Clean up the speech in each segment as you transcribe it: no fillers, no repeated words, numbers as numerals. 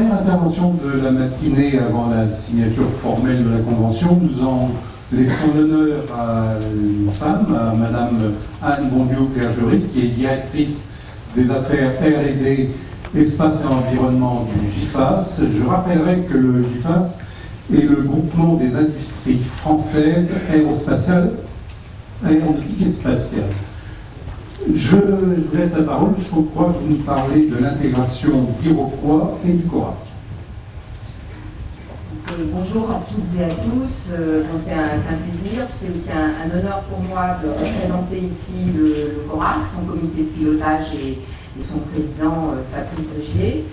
Dernière intervention de la matinée avant la signature formelle de la Convention. Nous en laissons l'honneur à une femme, à Madame Anne Bondiou-Clergerie, qui est directrice des affaires R&D, espace et environnement du GIFAS. Je rappellerai que le GIFAS est le groupement des industries françaises aérospatiales, aéronautiques et spatiales. Je vous laisse la parole. Je crois que vous nous parlez de l'intégration d'Iroquois et du CORAC. Bonjour à toutes et à tous. C'est un plaisir, c'est aussi un honneur pour moi de représenter ici le CORAC, son comité de pilotage et son président Fabrice Brigier,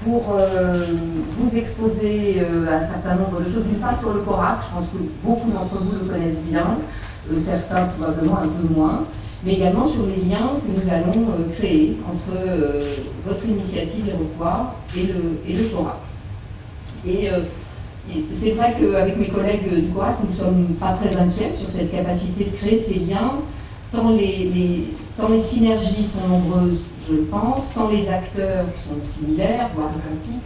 pour vous exposer un certain nombre de choses. D'une part sur le CORAC, je pense que beaucoup d'entre vous le connaissent bien, certains probablement un peu moins, mais également sur les liens que nous allons créer entre votre initiative Iroquois et le CORAC. Et c'est vrai qu'avec mes collègues du CORAC, nous ne sommes pas très inquiets sur cette capacité de créer ces liens, tant les synergies sont nombreuses, je pense, tant les acteurs sont similaires, voire identiques,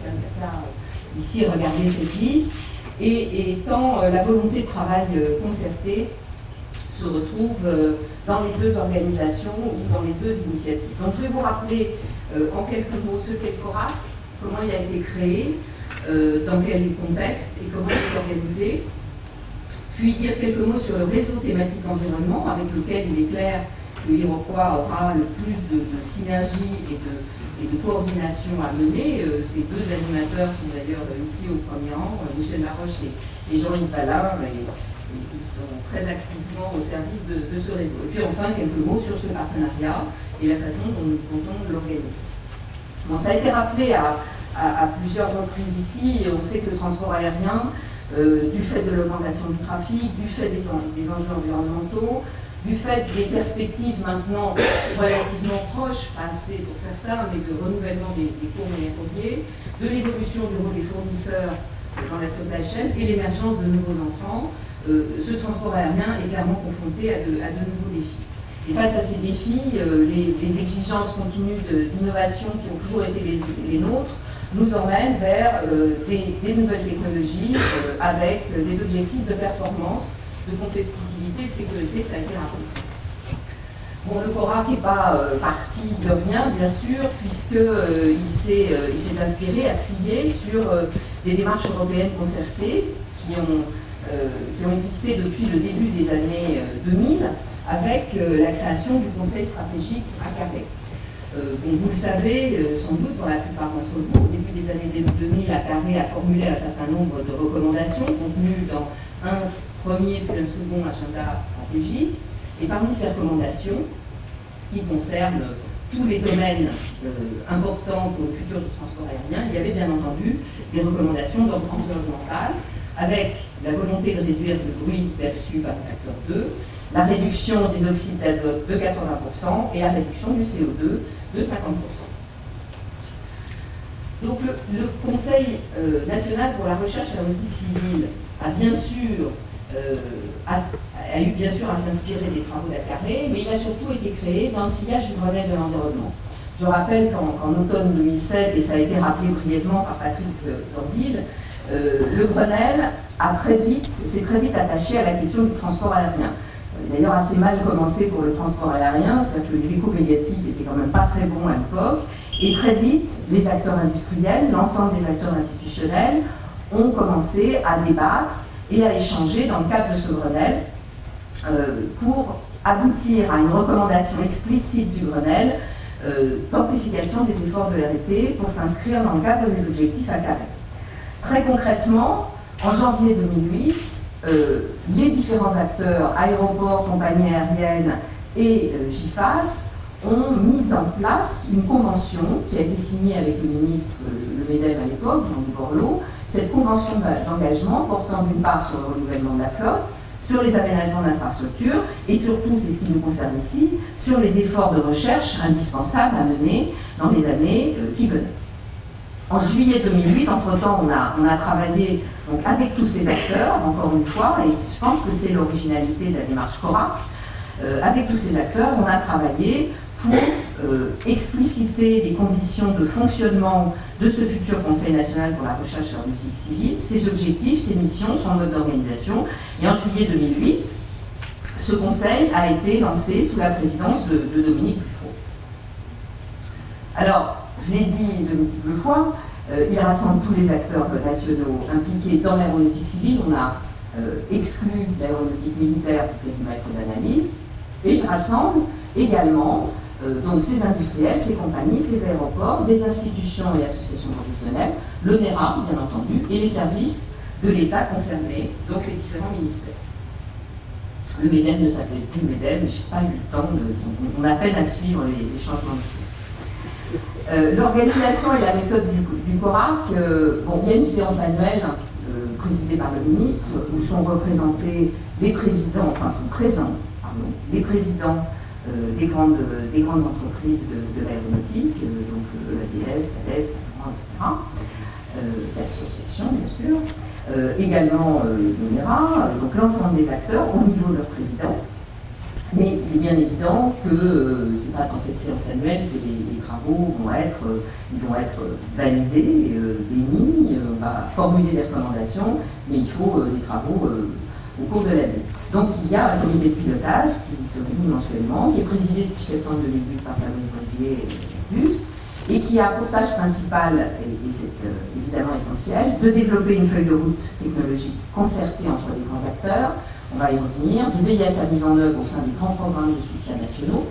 ici, regardez cette liste, et tant la volonté de travail concerté se retrouve dans les deux organisations ou dans les deux initiatives. Donc je vais vous rappeler en quelques mots ce qu'est le CORAC, comment il a été créé, dans quel contexte et comment il est organisé, puis dire quelques mots sur le réseau thématique environnement avec lequel il est clair que Iroquois aura le plus de synergie et de coordination à mener. Ces deux animateurs sont d'ailleurs ici au premier rang, Michel Laroche et Jean-Yves Palin, ils sont très activement au service de ce réseau. Et puis enfin, quelques mots sur ce partenariat et la façon dont on l'organise. Bon, ça a été rappelé à plusieurs reprises ici, et on sait que le transport aérien, du fait de l'augmentation du trafic, du fait des enjeux environnementaux, du fait des perspectives maintenant relativement proches, pas assez pour certains, mais de renouvellement des cours ferroviaires, de l'évolution du rôle des fournisseurs dans la supply chain et l'émergence de nouveaux entrants, ce transport aérien est clairement confronté à de nouveaux défis. Et face à ces défis, les exigences continues d'innovation qui ont toujours été les nôtres nous emmènent vers des nouvelles technologies avec des objectifs de performance, de compétitivité et de sécurité, ça a été rappelé. Bon, le CORAC n'est pas parti de rien, bien sûr, puisqu'il s'est inspiré, appuyé sur des démarches européennes concertées qui ont existé depuis le début des années 2000, avec la création du Conseil stratégique à Carhaix. Vous le savez sans doute, pour la plupart d'entre vous, au début des années 2000, la Carhaix a formulé un certain nombre de recommandations contenues dans un premier puis un second agenda stratégique. Et parmi ces recommandations, qui concernent tous les domaines importants pour le futur du transport aérien, il y avait bien entendu des recommandations d'ordre environnemental, avec la volonté de réduire le bruit perçu par le facteur 2, la réduction des oxydes d'azote de 80% et la réduction du CO2 de 50%. Donc le Conseil national pour la recherche aéronautique civile a bien sûr eu bien sûr à s'inspirer des travaux d'Acaré, mais il a surtout été créé dans le sillage du Grenelle de l'environnement. Je rappelle qu'en automne 2007, et ça a été rappelé brièvement par Patrick Landil, le Grenelle s'est très vite attaché à la question du transport aérien. D'ailleurs assez mal commencé pour le transport aérien, c'est-à-dire que les échos médiatiques n'étaient quand même pas très bons à l'époque, et très vite, les acteurs industriels, l'ensemble des acteurs institutionnels ont commencé à débattre et à échanger dans le cadre de ce Grenelle pour aboutir à une recommandation explicite du Grenelle d'amplification des efforts de R&D pour s'inscrire dans le cadre des objectifs à Carhaix. Très concrètement, en janvier 2008, les différents acteurs, aéroports, compagnies aériennes et GIFAS, ont mis en place une convention qui a été signée avec le ministre, le MEDEF à l'époque, Jean-Louis Borloo, cette convention d'engagement portant d'une part sur le renouvellement de la flotte, sur les aménagements d'infrastructures et surtout, c'est ce qui nous concerne ici, sur les efforts de recherche indispensables à mener dans les années qui venaient. En juillet 2008, entre-temps, on a travaillé donc, avec tous ces acteurs, encore une fois, et je pense que c'est l'originalité de la démarche CORAC. Avec tous ces acteurs, on a travaillé pour expliciter les conditions de fonctionnement de de ce futur Conseil national pour la recherche aéronautique civile, ses objectifs, ses missions, son mode d'organisation. Et en juillet 2008, ce conseil a été lancé sous la présidence de Dominique Buffreau. Alors, je l'ai dit de multiples fois, il rassemble tous les acteurs nationaux impliqués dans l'aéronautique civile. On a exclu l'aéronautique militaire du périmètre d'analyse, et il rassemble également donc ces industriels, ces compagnies, ces aéroports, des institutions et associations professionnelles, le NERA, bien entendu, et les services de l'État concernés, donc les différents ministères. Le MEDEM ne s'appelle plus MEDEM, mais je n'ai pas eu le temps, on a peine à suivre les changements de l'organisation et la méthode du CORAC, bon, il y a une séance annuelle présidée par le ministre où sont représentés les présidents, enfin sont présents, pardon, les présidents des grandes entreprises de l'aéronautique, donc EADS, CADES, etc., l'association bien sûr, également le NERA, donc l'ensemble des acteurs au niveau de leur président. Mais il est bien évident que ce n'est pas dans cette séance annuelle que les travaux vont être validés, bénis, on va formuler des recommandations, mais il faut des travaux au cours de l'année. Donc il y a un comité de pilotage qui se réunit mensuellement, qui est présidé depuis septembre 2008 par Fabrice Rosier et Bus, et qui a pour tâche principale, et c'est évidemment essentiel, de développer une feuille de route technologique concertée entre les grands acteurs, on va y revenir, de veiller à sa mise en œuvre au sein des grands programmes de soutien nationaux,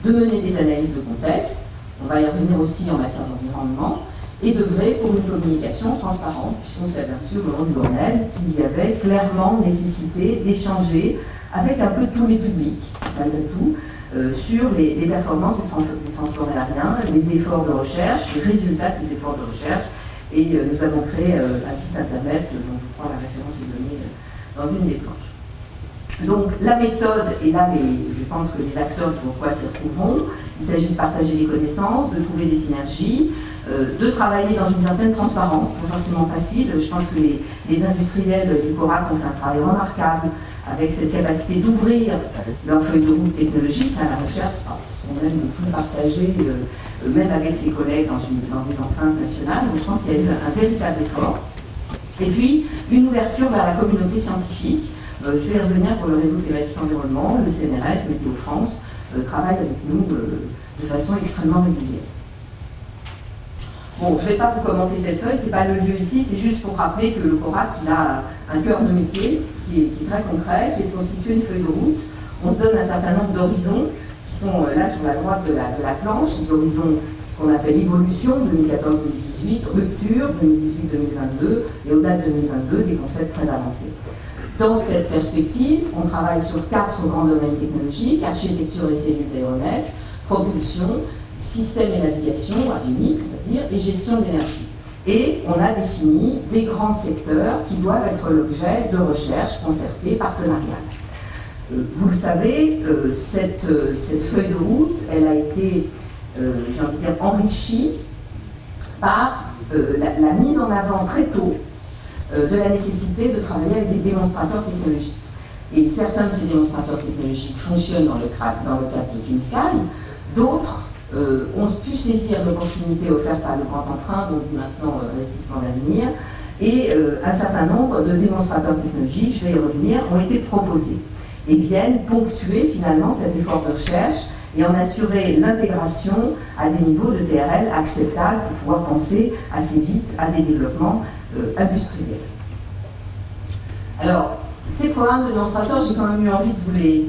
de mener des analyses de contexte, on va y revenir aussi en matière d'environnement, et d'œuvrer pour une communication transparente, puisqu'on s'est aperçu au moment du Grenelle qu'il y avait clairement nécessité d'échanger avec un peu tous les publics, malgré tout, sur les performances du transport aérien, les efforts de recherche, les résultats de ces efforts de recherche, et nous avons créé un site internet dont je crois la référence est donnée dans une des planches. Donc la méthode, et là je pense que les acteurs qui vont pouvoir s'y retrouveront, il s'agit de partager les connaissances, de trouver des synergies, de travailler dans une certaine transparence, c'est pas forcément facile. Je pense que les industriels du CORAC ont fait un travail remarquable avec cette capacité d'ouvrir leur feuille de route technologique à la recherche, on aime beaucoup partager, même avec ses collègues dans des enceintes nationales. Donc je pense qu'il y a eu un véritable effort. Et puis une ouverture vers la communauté scientifique. Je vais revenir pour le réseau climatique environnement, le CNRS, Météo France, travaille avec nous de façon extrêmement régulière. Bon, je ne vais pas vous commenter cette feuille, ce n'est pas le lieu ici, c'est juste pour rappeler que le CORAC il a un cœur de métier qui est très concret, qui est constitué d'une feuille de route. On se donne un certain nombre d'horizons qui sont là sur la droite de la planche, des horizons qu'on appelle évolution 2014-2018, rupture 2018-2022 et au-delà de 2022 des concepts très avancés. Dans cette perspective, on travaille sur 4 grands domaines technologiques, architecture et cellules d'aéronefs, propulsion, système et navigation, avionique, on va dire, et gestion de l'énergie. Et on a défini des grands secteurs qui doivent être l'objet de recherches concertées, partenariales. Vous le savez, cette feuille de route, elle a été, j'ai envie de dire, enrichie par la mise en avant très tôt de la nécessité de travailler avec des démonstrateurs technologiques. Et certains de ces démonstrateurs technologiques fonctionnent dans le cadre de Clean Sky, d'autres ont pu saisir l'opportunité offerte par le grand emprunt, dont on dit maintenant investissement d'avenir, et un certain nombre de démonstrateurs technologiques, je vais y revenir, ont été proposés et viennent ponctuer finalement cet effort de recherche et en assurer l'intégration à des niveaux de TRL acceptables pour pouvoir penser assez vite à des développements industriels. Alors, ces programmes de démonstrateurs, j'ai quand même eu envie de vous les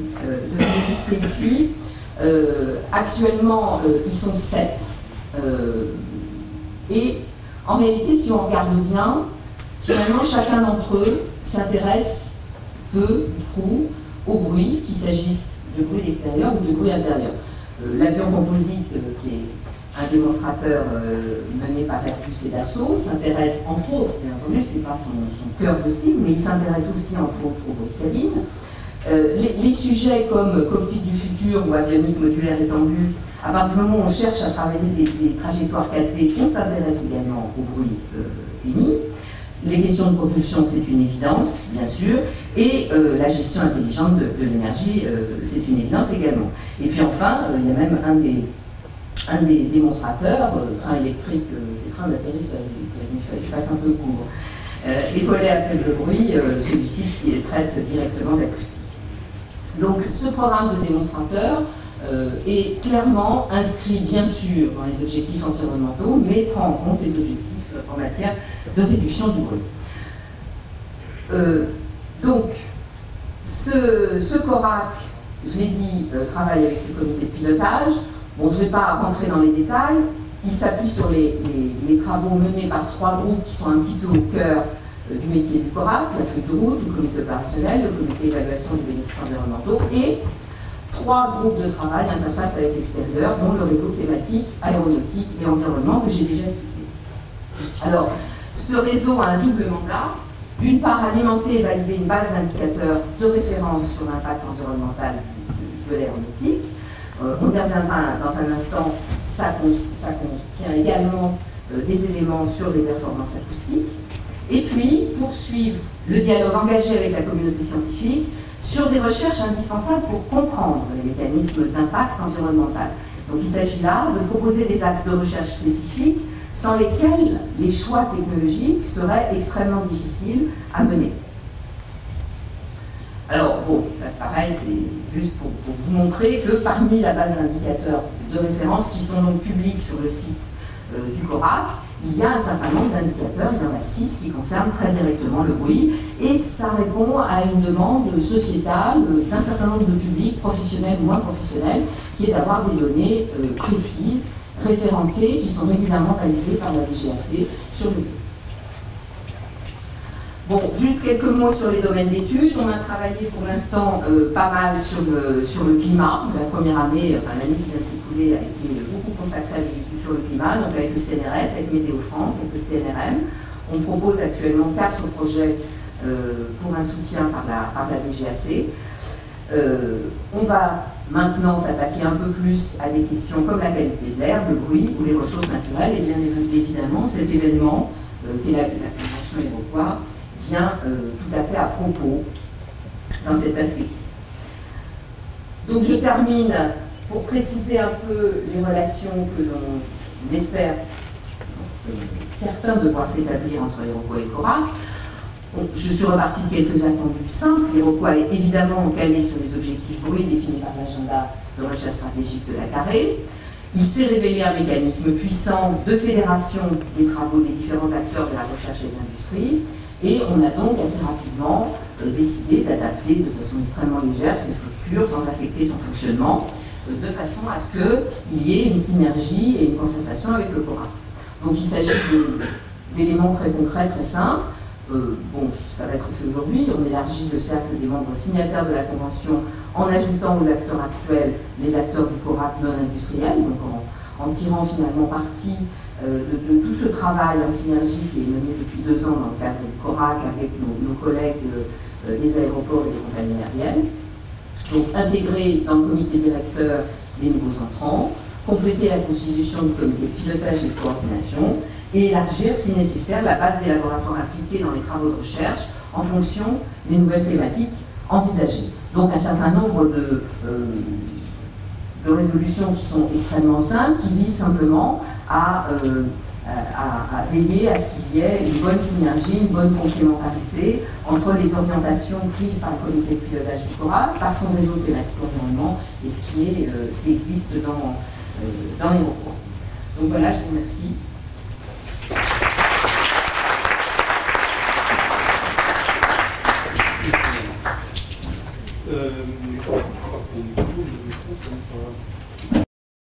lister ici. Actuellement, ils sont 7. Et en réalité, si on regarde bien, finalement, chacun d'entre eux s'intéresse peu ou prou au bruit, qu'il s'agisse de bruit extérieur ou de bruit intérieur. L'avion composite, qui est un démonstrateur mené par Airbus et Dassault, s'intéresse entre autres, bien entendu, ce n'est pas son cœur de cible, mais il s'intéresse aussi entre autres au bruit de cabine. Les sujets comme cockpit du futur ou avionique modulaire étendue, à partir du moment où on cherche à travailler des trajectoires 4D, on s'intéresse également au bruit émis. Les questions de propulsion, c'est une évidence, bien sûr, et la gestion intelligente de l'énergie, c'est une évidence également. Et puis enfin, il y a même un un des démonstrateurs, train électrique, ces trains d'atterrissage, il fallait que je fasse un peu court, et volet à faible bruit, celui-ci qui traite directement d'acoustique. Donc ce programme de démonstrateur est clairement inscrit bien sûr dans les objectifs environnementaux, mais prend en compte les objectifs en matière de réduction du bruit. Donc ce CORAC, je l'ai dit, travaille avec ce comité de pilotage. Bon, je ne vais pas rentrer dans les détails. Il s'appuie sur les travaux menés par 3 groupes qui sont un petit peu au cœur du métier du CORAC, la feuille de route, le comité opérationnel, le comité d'évaluation des bénéfices environnementaux, et 3 groupes de travail interface avec l'extérieur, dont le réseau thématique, aéronautique et environnement que j'ai déjà cité. Alors, ce réseau a un double mandat. D'une part, alimenter et valider une base d'indicateurs de référence sur l'impact environnemental de l'aéronautique. On y reviendra dans un instant, ça contient également des éléments sur les performances acoustiques. Et puis, poursuivre le dialogue engagé avec la communauté scientifique sur des recherches indispensables pour comprendre les mécanismes d'impact environnemental. Donc il s'agit là de proposer des axes de recherche spécifiques sans lesquels les choix technologiques seraient extrêmement difficiles à mener. Alors, bon, c'est pareil, c'est juste pour vous montrer que parmi la base d'indicateurs de référence qui sont donc publics sur le site du CORAC, il y a un certain nombre d'indicateurs, il y en a 6 qui concernent très directement le bruit, et ça répond à une demande sociétale d'un certain nombre de publics, professionnels ou moins professionnels, qui est d'avoir des données précises, référencées, qui sont régulièrement validées par la DGAC sur le bruit. Bon, juste quelques mots sur les domaines d'études. On a travaillé pour l'instant pas mal sur le climat. La première année, enfin l'année qui vient de s'écouler, a été beaucoup consacrée à des études sur le climat, donc avec le CNRS, avec Météo France, avec le CNRM. On propose actuellement 4 projets pour un soutien par la DGAC. On va maintenant s'attaquer un peu plus à des questions comme la qualité de l'air, le bruit ou les ressources naturelles. Et bien évidemment, cet événement, qui est la Convention Iroquois, vient tout à fait à propos dans cette perspective. Donc je termine pour préciser un peu les relations que l'on espère certains devoir s'établir entre Iroquois et CORAC. Donc, je suis repartie de quelques attendus simples. Iroquois est évidemment calé sur les objectifs bruit définis par l'agenda de recherche stratégique de la CARE. Il s'est révélé un mécanisme puissant de fédération des travaux des différents acteurs de la recherche et de l'industrie. Et on a donc assez rapidement décidé d'adapter de façon extrêmement légère ces structures sans affecter son fonctionnement, de façon à ce qu'il y ait une synergie et une concertation avec le CORAC. Donc il s'agit d'éléments très concrets, très simples. Bon, ça va être fait aujourd'hui. On élargit le cercle des membres signataires de la Convention en ajoutant aux acteurs actuels les acteurs du CORAC non industriels, donc en tirant finalement parti de tout ce travail en synergie qui est mené depuis 2 ans dans le cadre du CORAC avec nos collègues des aéroports et des compagnies aériennes. Donc intégrer dans le comité directeur les nouveaux entrants, compléter la constitution du comité de pilotage et de coordination et élargir si nécessaire la base des laboratoires impliqués dans les travaux de recherche en fonction des nouvelles thématiques envisagées. Donc un certain nombre de résolutions qui sont extrêmement simples, qui visent simplement à veiller à ce qu'il y ait une bonne synergie, une bonne complémentarité entre les orientations prises par le comité de pilotage du CORAC, par son réseau thématique environnement et ce qui existe dans les recours. Donc voilà, je vous remercie.